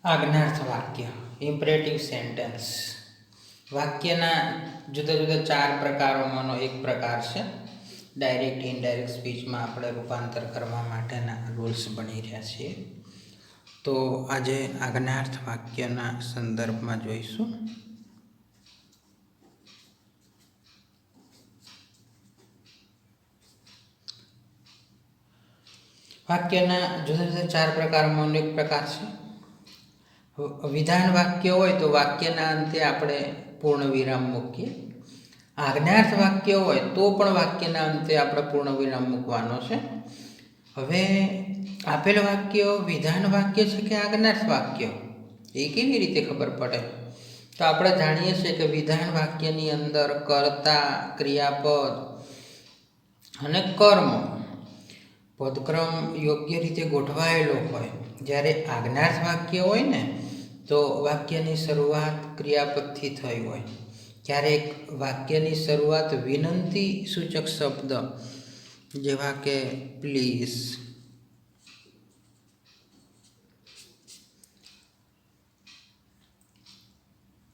આજ્ઞાર્થ વાક્ય imperative sentence વાક્યના જુદા જુદા 4 પ્રકારોમાંનો એક પ્રકાર છે. ડાયરેક્ટ ઇનડાયરેક્ટ સ્પીચમાં આપણે રૂપાંતર કરવા માટેના રૂલ્સ બની રહ્યા છીએ. તો આજે આજ્ઞાર્થ વાક્યના સંદર્ભમાં જોઈશું. વાક્યના જુદા જુદા 4 પ્રકારોમાંનો એક પ્રકાર છે. વિધાન વાક્ય હોય તો વાક્યના અંતે આપણે પૂર્ણ વિરામ મૂકીએ. આજ્ઞાર્થ વાક્ય હોય તો પણ વાક્યના અંતે આપણે પૂર્ણ વિરામ મૂકવાનો છે. હવે આપેલ વાક્ય વિધાન વાક્ય છે કે આજ્ઞાર્થ વાક્ય એ કેવી રીતે ખબર પડે? તો આપણે જાણીએ છીએ કે વિધાન વાક્યની અંદર કર્તા, ક્રિયાપદ અને કર્મ પદક્રમ યોગ્ય રીતે ગોઠવાયેલો હોય. જ્યારે આજ્ઞાર્થ વાક્ય હોય ને તો વાક્યની શરૂઆત ક્રિયાપદથી થઈ હોય. ક્યારેક વાક્યની શરૂઆત વિનંતી સૂચક શબ્દ જેવા કે પ્લીઝ,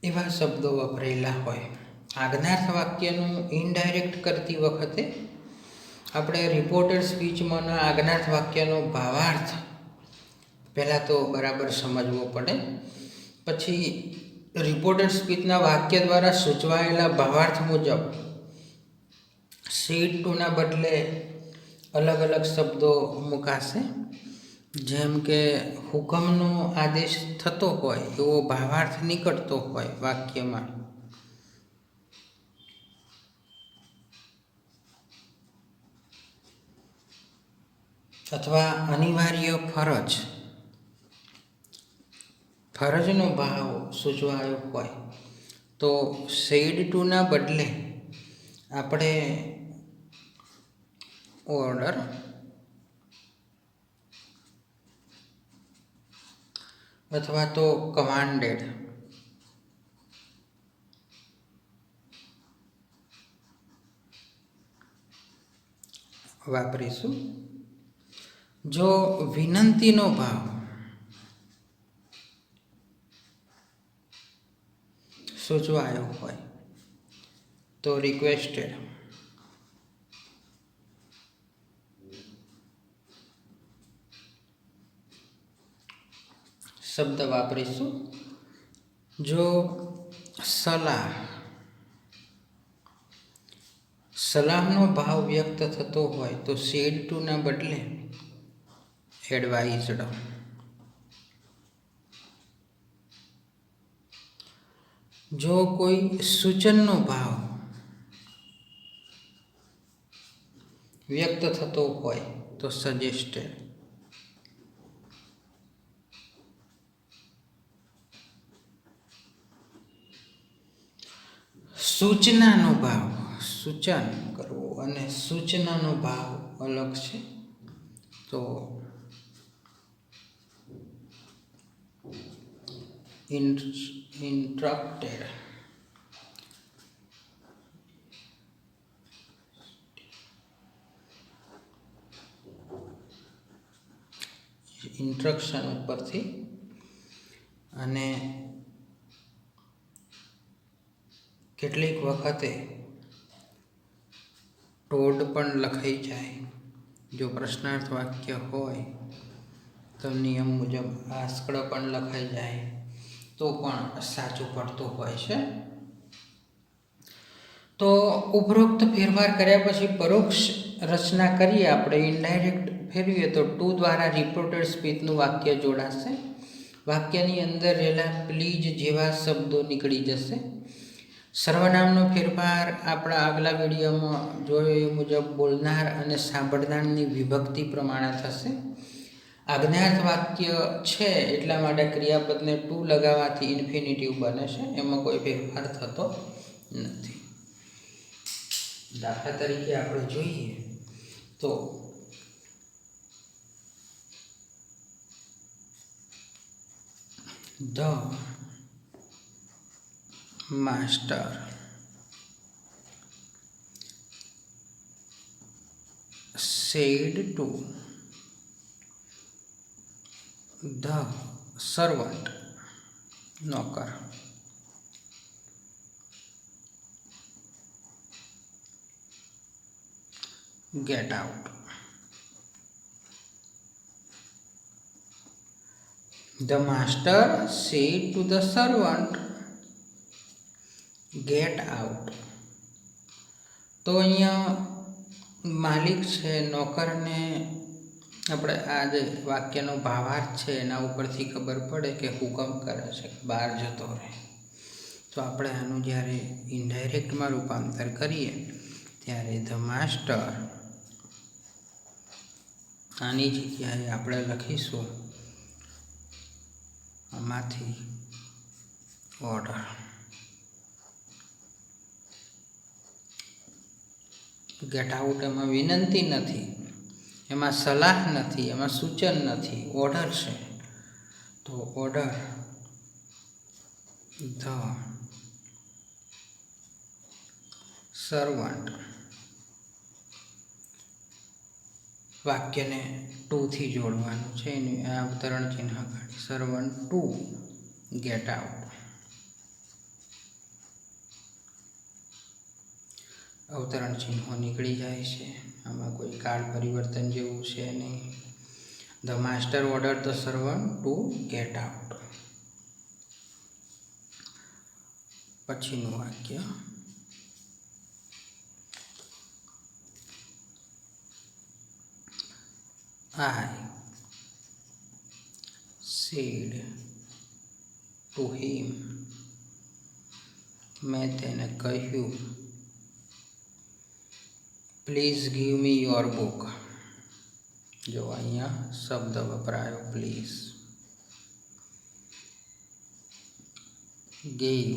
એવા શબ્દો વપરાયેલા હોય. આજ્ઞાર્થ વાક્યનું ઇનડાયરેક્ટ કરતી વખતે આપણે રિપોર્ટેડ સ્પીચમાં આજ્ઞાર્થ વાક્યનો ભાવાર્થ પહેલાં તો બરાબર સમજવો પડે. પછી રિપોર્ટેડ સ્પીચના વાક્ય દ્વારા સૂચવાયેલા ભાવાર્થ મુજબ શીડ ટુના બદલે અલગ અલગ શબ્દો મુકાશે. જેમ કે હુકમનો આદેશ થતો હોય એવો ભાવાર્થ નીકળતો હોય વાક્યમાં. અથવા અનિવાર્ય ફરજનો ભાવ સૂચવાયો હોય તો શેડ ટુના બદલે આપણે ઓર્ડર અથવા તો કમાન્ડેડ વાપરીશું. જો વિનંતીનો ભાવ સૂચવાયો હોય તો રિક્વેસ્ટેડ, શબ્દ વાપરીશું. જો સલાહનો ભાવ વ્યક્ત થતો હોય તો શેડ ટુના બદલે એડવાઇઝડ. જો કોઈ સૂચનનો ભાવ વ્યક્ત થતો હોય તો સજેસ્ટેડ. સૂચનાનો ભાવ, સૂચન કરવું અને સૂચનાનો ભાવ અલગ છે તો ઇન્સ્ટ્રક્ટેડ. ઇન્સ્ટ્રક્શન ઉપરથી. અને કેટલીક વખતે ટોડ પણ લખાઈ જાય. જો પ્રશ્નાર્થ વાક્ય હોય તો નિયમ મુજબ આસ્કડ પણ લખાઈ જાય તો પણ સાચું પડતું હોય છે. તો ઉપરોક્ત ફેરફાર કર્યા પછી પરોક્ષ રચના કરીએ આપણે, ઇનડાયરેક્ટ ફેરવીએ તો ટુ દ્વારા રિપોર્ટેડ સ્પીચનું વાક્ય જોડાશે. વાક્યની અંદર રહેલા પ્લીઝ જેવા શબ્દો નીકળી જશે. સર્વનામનો ફેરફાર આપણા આગલા વિડીયોમાં જોયો એ મુજબ બોલનાર અને સાંભળનારની વિભક્તિ પ્રમાણે થશે. આજ્ઞાર્થ વાક્ય છે એટલા માટે ક્રિયાપદને ટુ લગાવવાથી ઇન્ફિનિટિવ બને છે, એમાં કોઈ ફેરફાર થતો નથી. દાખલા તરીકે આપણે જોઈએ તો the master said to the servant નોકર. Get out. The master said to the servant, get out. તો અહીંયા માલિક છે નોકરને આપણે આ જે વાક્યનો ભાવાર્થ છે એના ઉપરથી ખબર પડે કે હુકમ કરે છે બહાર જતો રહે. તો આપણે આનું જ્યારે ઇનડાયરેક્ટમાં રૂપાંતર કરીએ ત્યારે ધ માસ્ટર, આની જગ્યાએ આપણે લખીશું આમાંથી ઓર્ડર. ગેટ આઉટ એમાં વિનંતી નથી, એમાં સલાહ નથી, એમાં સૂચન નથી, ઓર્ડર છે. તો ઓર્ડર ધ સર્વન્ટ, વાક્યને ટુથી જોડવાનું છે, એની આ અવતરણ ચિહ્ન કાઢી. Servant to get out. અવતરણ ચિહ્નો નીકળી જાય છે, આમાં કોઈ કાળ પરિવર્તન જેવું છે નહીં. The master order the servant to get out. પછીનું વાક્ય I said to him, મેં તેને કહ્યું, please give me your book. જો અહીંયા શબ્દ વપરાયો please. Give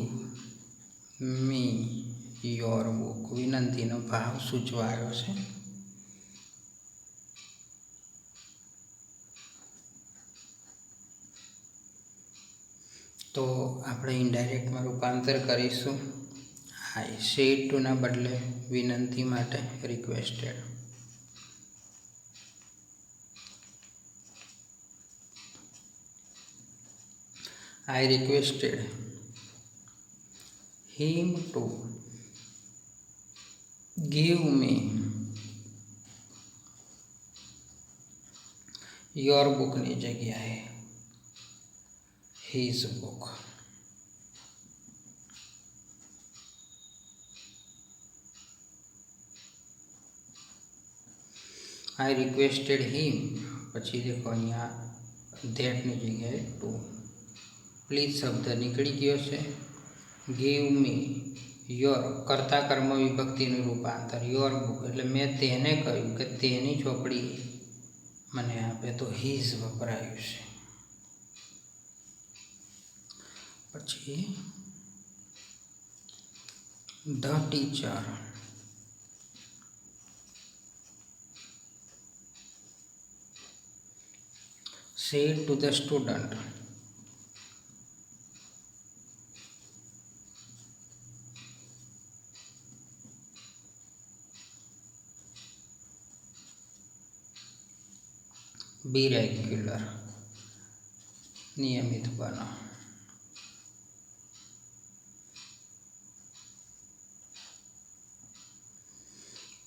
me your book, વિનંતીનો ભાવ સૂચવાયો છે. તો આપણે ઇનડાયરેક્ટમાં રૂપાંતર કરીશું. આઈ સેડ ટુના બદલે વિનંતી માટે requested. I requested him to give me your બુકની જગ્યાએ his book. I requested him, પછી દેખો અહીંયા ધેટની જગ્યાએ ટુ. પ્લીઝ શબ્દ નીકળી ગયો છે. ગીવ મી યોર, કર્તા કર્મ વિભક્તિનું રૂપાંતર. યોર બુક એટલે મેં તેને કહ્યું કે તેની ચોપડી મને આપે, તો હિઝ વપરાયું છે. પછી the teacher said to the student, be regular, નિયમિત બનો.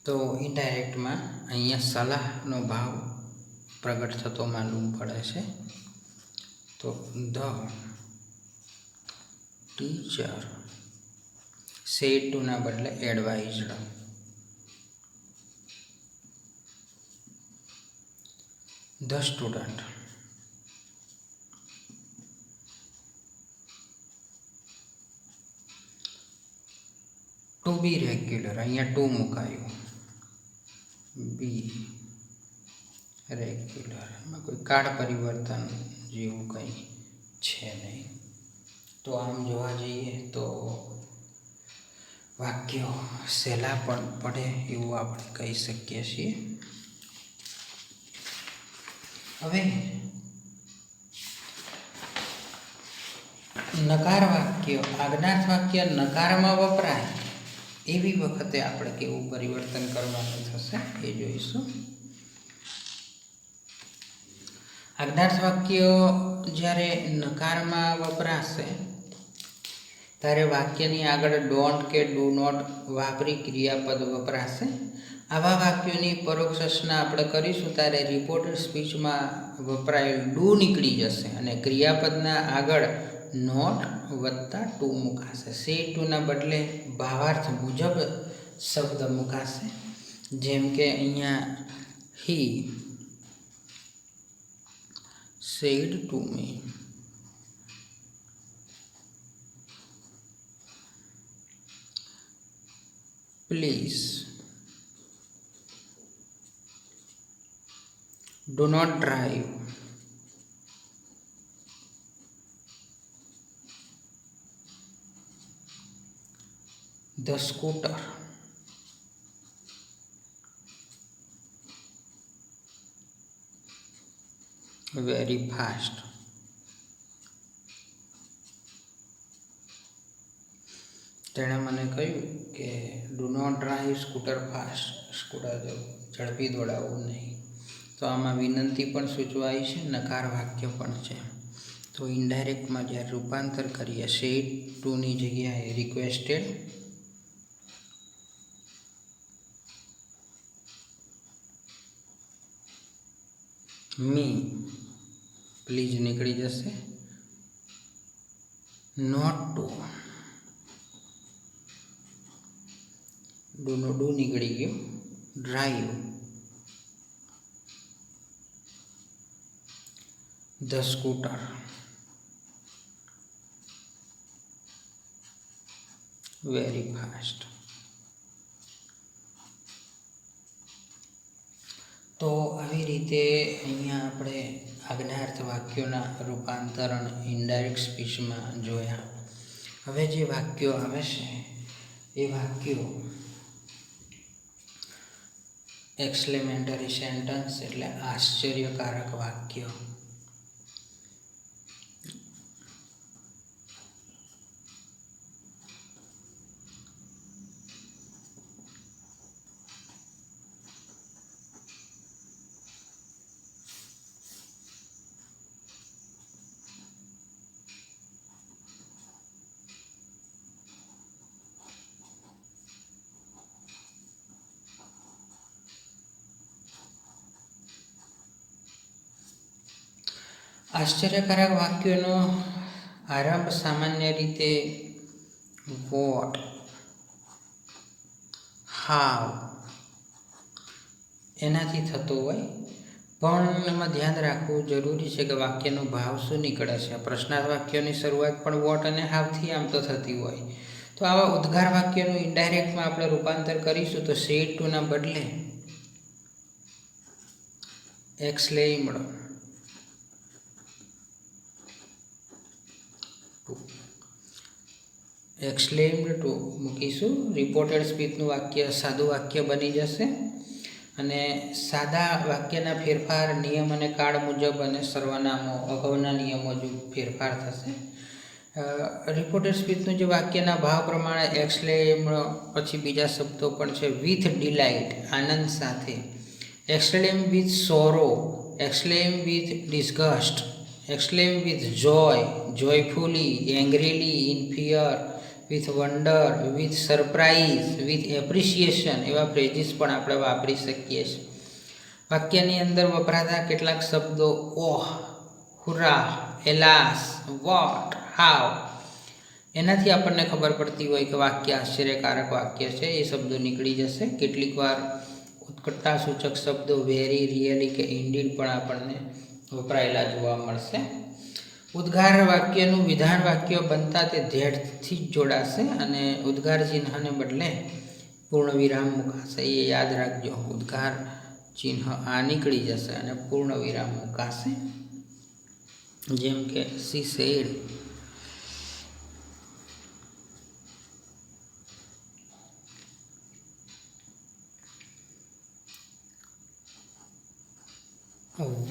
તો ઇનડાયરેક્ટમાં અહીંયા સલાહનો ભાવ પ્રગટ થતો માલુમ પડે છે. તો ધ ટીચર સેડ ટુના બદલે advised. The student to be regular, અહીંયા ટુ મુકાયું. બી રેગ્યુલર, એમાં કોઈ કાળ પરિવર્તન જેવું કંઈ છે નહીં. તો આમ જોવા જઈએ તો વાક્યો સહેલા પણ પડે એવું આપણે કહી શકીએ છીએ. હવે નકાર વાક્ય, આજ્ઞાર્થ વાક્ય નકારમાં વપરાય એવી વખતે આપણે કેવું પરિવર્તન કરવાનું થશે એ જોઈશું. આજ્ઞાર્થ વાક્ય જ્યારે નકારમાં વપરાશે ત્યારે વાક્યની આગળ ડોન્ટ કે ડુ નોટ વાપરી ક્રિયાપદ વપરાશે. આવા વાક્યોની પરોક્ષ રચના આપણે કરીશું ત્યારે રિપોર્ટેડ સ્પીચમાં વપરાયેલ ડુ નીકળી જશે અને ક્રિયાપદના આગળ નોટ વત્તા ટુ મુકાશે. સે ટુના બદલે ભાવાર્થ મુજબ શબ્દ મુકાશે. જેમ કે અહીંયા he said to me. Please do not drive the scooter very fast. તેણે મને કહ્યું કે do not drive scooter fast, scooter ઝડપી દોડાવવું નહીં. તો આમાં વિનંતી પણ સૂચવાય છે, નકાર વાક્ય પણ છે. તો ઇનડાયરેક્ટમાં જ્યારે રૂપાંતર કરીએ સેડ ટુની જગ્યાએ રિક્વેસ્ટેડ, મી પ્લીઝ નીકળી જશે, not to do no do નીકળી ગયું, drive the scooter very fast. તો આવી રીતે અહીંયા આપણે આજ્ઞાર્થ વાક્યોના રૂપાંતરણ ઇનડાયરેક્ટ સ્પીચમાં જોયા. હવે જે વાક્યો આવે છે એ વાક્યો એક્સક્લેમેટરી સેન્ટન્સ એટલે આશ્ચર્યકારક વાક્યો. આશ્ચર્યકારક વાક્યોનો આરંભ સામાન્ય રીતે વોટ, હાવ એનાથી થતો હોય, પણ એમાં ધ્યાન રાખવું જરૂરી છે કે વાક્યનો ભાવ શું નીકળે છે. પ્રશ્નાર્થ વાક્યોની શરૂઆત પણ વોટ અને હાવથી આમ તો થતી હોય. તો આવા ઉદ્ગાર વાક્યનું ઇનડાયરેક્ટમાં આપણે રૂપાંતર કરીશું તો સેડ ટુના બદલે એક્સક્લેમ્ડ ટુ મૂકીશું. રિપોર્ટેડ સ્પીચનું વાક્ય સાદું વાક્ય બની જશે અને સાદા વાક્યના ફેરફાર નિયમ અને કાળ મુજબ અને સર્વનામો અગાઉના નિયમો મુજબ ફેરફાર થશે. રિપોર્ટેડ સ્પીચનું જે વાક્યના ભાવ પ્રમાણે એક્સક્લેમ્ડ પછી બીજા શબ્દો પણ છે. વિથ ડિલાઇટ આનંદ સાથે, exclaim with sorrow, exclaim with disgust, exclaim with joy, joyfully, angrily, in fear, with wonder, with surprise, with appreciation એવા ફ્રેઝીસ પણ આપણે વાપરી શકીએ છીએ. વાક્યની અંદર વપરાતા કેટલાક શબ્દો ઓહ, હુરા, એલાસ, વોટ, હાવ એનાથી આપણને ખબર પડતી હોય કે વાક્ય આશ્ચર્યકારક વાક્ય છે. એ શબ્દો નીકળી જશે. કેટલીક વાર ઉત્કટતાસૂચક શબ્દો વેરી, રિયલી કે ઇન્ડીડ પણ આપણને વપરાયેલા જોવા મળશે. ઉદ્ગાર વાક્યનું વિધાન વાક્ય બનતા તે ધેડથી જ જોડાશે અને ઉદ્ગાર ચિહ્નને બદલે પૂર્ણ વિરામ મુકાશે. એ યાદ રાખજો. ઉદ્ગાર ચિહ્ન આ નીકળી જશે અને પૂર્ણ વિરામ મુકાશે. જેમ કે she said,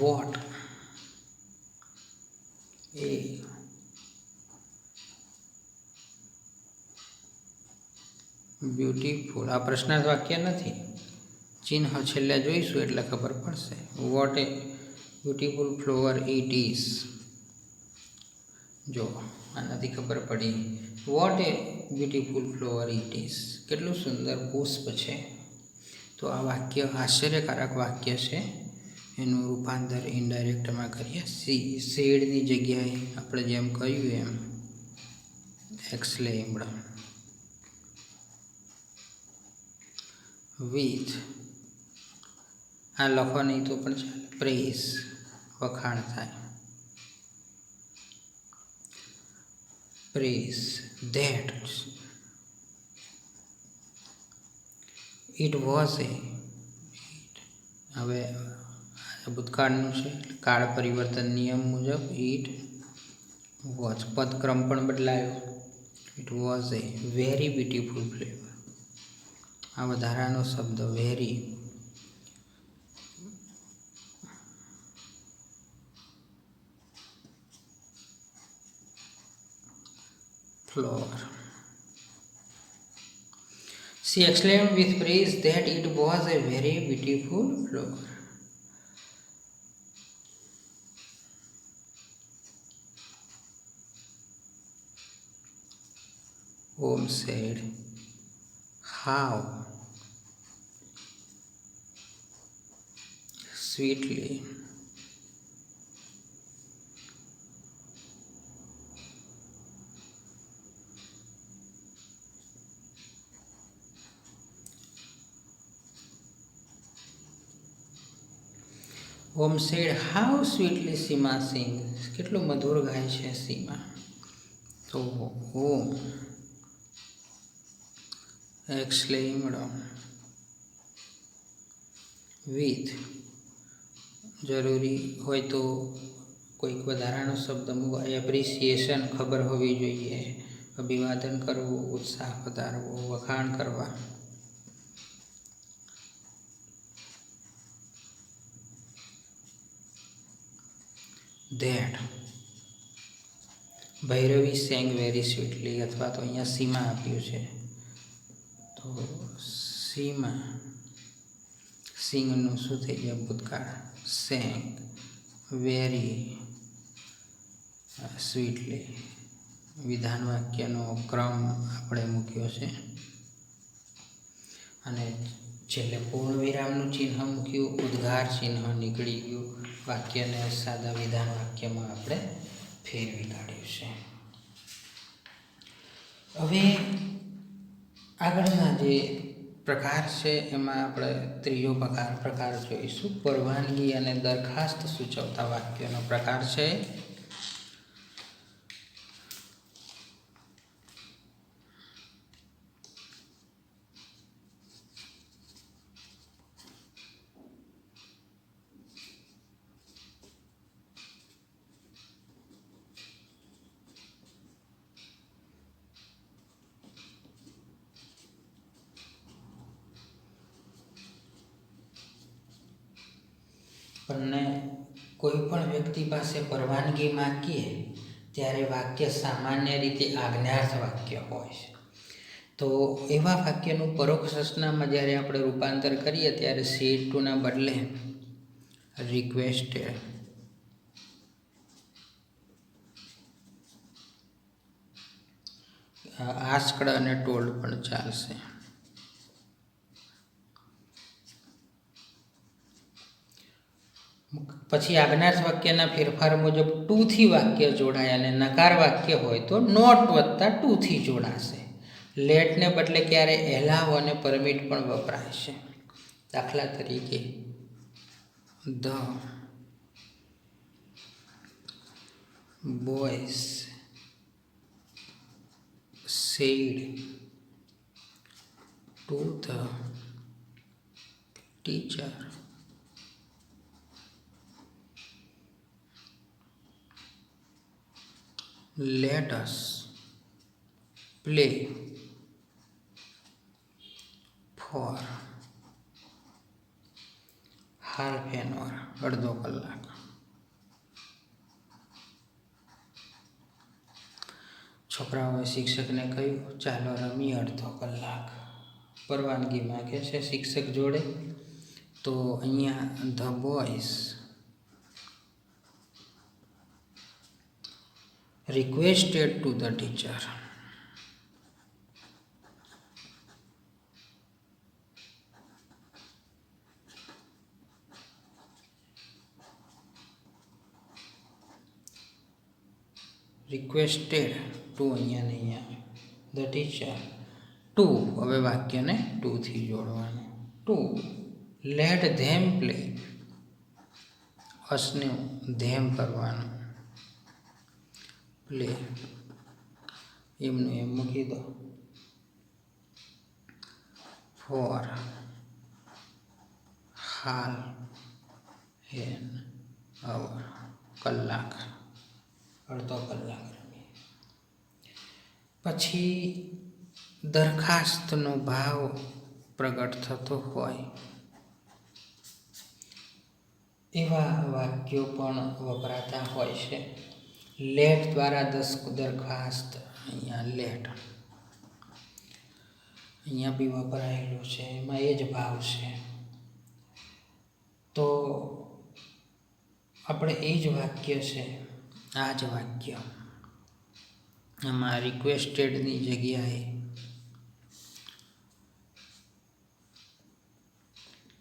what a beautiful. આ પ્રશ્નાર્થ વાક્ય નથી, ચિહ્ન છેલ્લે જોઈશું એટલે ખબર પડશે. What a beautiful flower it is. જો આનાથી ખબર પડી what a beautiful flower it is, કેટલું સુંદર પુષ્પ છે. તો આ વાક્ય આશ્ચર્યકારક વાક્ય છે. એનું રૂપાંતર ઇનડાયરેક્ટમાં કરીએ. શેડની જગ્યાએ આપણે જેમ કહ્યું એમ એક્સક્લેમ્ડ વિથ, આ લખો નહીં તો પણ ચાલે, પ્રેઝ વખાણ થાય, પ્રેઝ ધેટ ઇટ વોઝ એ, હવે ભૂતકાળનું છે કાળ પરિવર્તન નિયમ મુજબ ઇટ વોઝ, પદક્રમ પણ બદલાયો. It was A very beautiful flavour, આ વધારાનો શબ્દ very. Floor, she exclaimed with praise that it was a very beautiful flower. Holmes said, how sweetly Holmes said, how sweetly Seema sings, કેટલું મધુર ગાય છે સીમા. તો home exclaimed with, જરૂરી હોય તો કોઈક વધારાનો શબ્દ એપ્રિસિએશન ખબર હોવી જોઈએ, અભિવાદન કરવું, ઉત્સાહ વધારવો, વખાણ કરવા. ધેટ ભૈરવી સેંગ વેરી સ્વીટલી, અથવા તો અહીંયા સીમા આપ્યું છે તો સીમા સિંગનું શું થઈ જાય ભૂતકાળ, સેંગ વેરી સ્વીટલી. વિધાન વાક્યનો ક્રમ આપણે મૂક્યો છે અને છેલ્લે પૂર્ણ વિરામનું ચિહ્ન મૂક્યું, ઉદ્ગાર ચિહ્ન નીકળી ગયું, વાક્યને સાદા વિધાન વાક્યમાં આપણે ફેરવી કાઢ્યું છે. હવે આગળના જે પ્રકાર છે એમાં આપણે ત્રીજો પ્રકાર જોઈશું. પરવાનગી અને દરખાસ્ત સૂચવતા વાક્યનો પ્રકાર છે. આપણને કોઈ પણ વ્યક્તિ પાસે પરવાનગી માંગીએ ત્યારે વાક્ય સામાન્ય રીતે આજ્ઞાર્થ વાક્ય હોય છે. તો એવા વાક્યનું પરોક્ષ રચનામાં જ્યારે આપણે રૂપાંતર કરીએ ત્યારે સેડ ટુના બદલે રિક્વેસ્ટેડ, આસ્કડ અને ટોલ્ડ પણ ચાલશે. પછી આજ્ઞાર્થ વાક્યના ફેરફાર મુજબ ટુ થી વાક્ય જોડાય અને નકાર વાક્ય હોય તો નોટ વત્તા ટુ થી જોડાશે. લેટને બદલે ક્યારે એલાવ અને પરમિટ પણ વપરાય છે. દાખલા તરીકે the boys said to the teacher let us play for half an hour, અડધો કલાક. છોકરાઓએ શિક્ષકને કહ્યું ચાલો રમી અડધો કલાક. પરવાનગી માગે છે શિક્ષક જોડે. તો અહીંયા the boys requested to the teacher. requested to અહીંયા નહીં આવે ધ ટીચર ટુ હવે વાક્યને ટુથી જોડવાનું ટુ લેટ ધેમ પ્લે અસને ધેમ કરવાનું પ્લે એમનું એમ મૂકી દો ફોર હાલ એન અવર કલાક અડધો કલાક રમીએ પછી દરખાસ્તનો ભાવ પ્રગટ થતો હોય એવા વાક્યો પણ વપરાતા હોય છે લેટ દ્વારા દરખાસ્ત અહીંયા લેટ અહીંયા બી વપરાયેલું છે એમાં એ જ ભાવ છે તો આપણે એ જ વાક્ય છે આ જ વાક્ય એમાં રિક્વેસ્ટેડની જગ્યાએ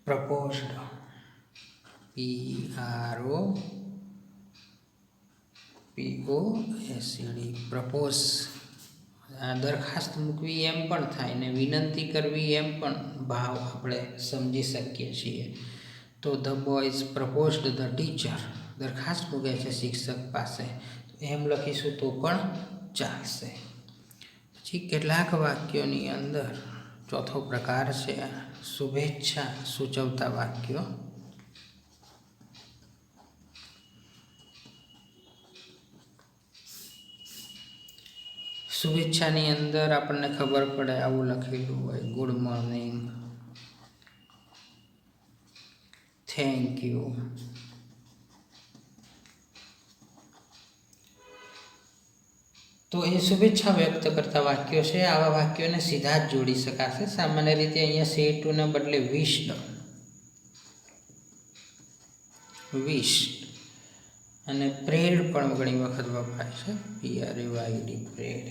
પ્રપોઝડ PROPOSED પ્રપોઝ દરખાસ્ત મૂકવી એમ પણ થાય ને વિનંતી કરવી એમ પણ ભાવ આપણે સમજી શકીએ છીએ તો the boys proposed the teacher દરખાસ્ત મૂકે છે શિક્ષક પાસે એમ લખીશું તો પણ ચાલશે પછી કેટલાક વાક્યોની અંદર ચોથો પ્રકાર છે શુભેચ્છા સૂચવતા વાક્યો શુભેચ્છાની અંદર આપણને ખબર પડે આવું લખેલું હોય ગુડ મોર્નિંગ થેન્ક યુ તો એ શુભેચ્છા વ્યક્ત કરતા વાક્યો છે આવા વાક્યોને સીધા જ જોડી શકાશે સામાન્ય રીતે અહીંયા સે ટુને બદલે વિશ્ડ અને પ્રેડ પણ ઘણી વખત વપરાય છે PRAYD પ્રેડ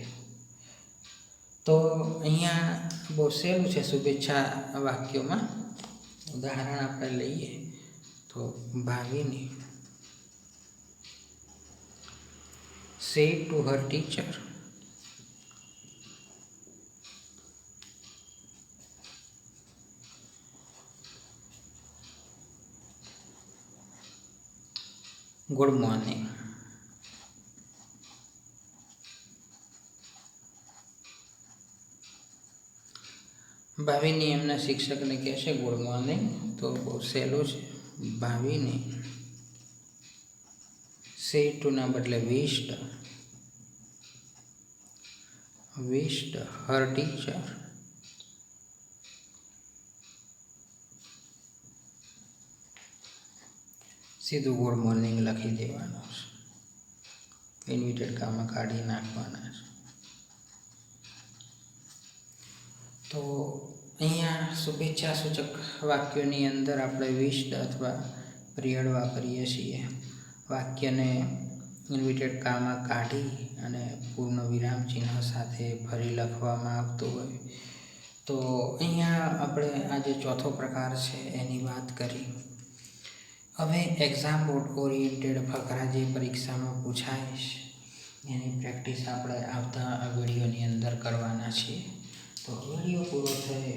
તો અહીંયા બહુ સહેલું છે શુભેચ્છા વાક્યોમાં ઉદાહરણ આપણે લઈએ તો ભાવિની said to her teacher good morning ભાવિની એમના શિક્ષકને કહે છે ગુડ મોર્નિંગ તો બહુ સહેલું છે ભાવિની said to ના બદલે wished her teacher સીધું ગુડ મોર્નિંગ લખી દેવાનું છે ઇન્વિટેડ કામમાં કાઢી નાખવાના છે તો અહીંયા શુભેચ્છા સૂચક વાક્યોની અંદર આપણે વિશ્ડ અથવા પિરિયડ વાપરીએ છીએ વાક્યને ઇન્વિટેડ કામમાં કાઢી અને પૂર્ણ વિરામ ચિહ્ન સાથે ફરી લખવામાં આવતું હોય તો અહીંયા આપણે આ જે ચોથો પ્રકાર છે એની વાત કરી હવે એક્ઝામ ઓરિએન્ટેડ ફકરા જે પરીક્ષામાં પૂછાય છે એની પ્રેક્ટિસ આપણે આવતા વિડીયોની અંદર કરવાના છીએ તો વિડીયો પૂરો થાય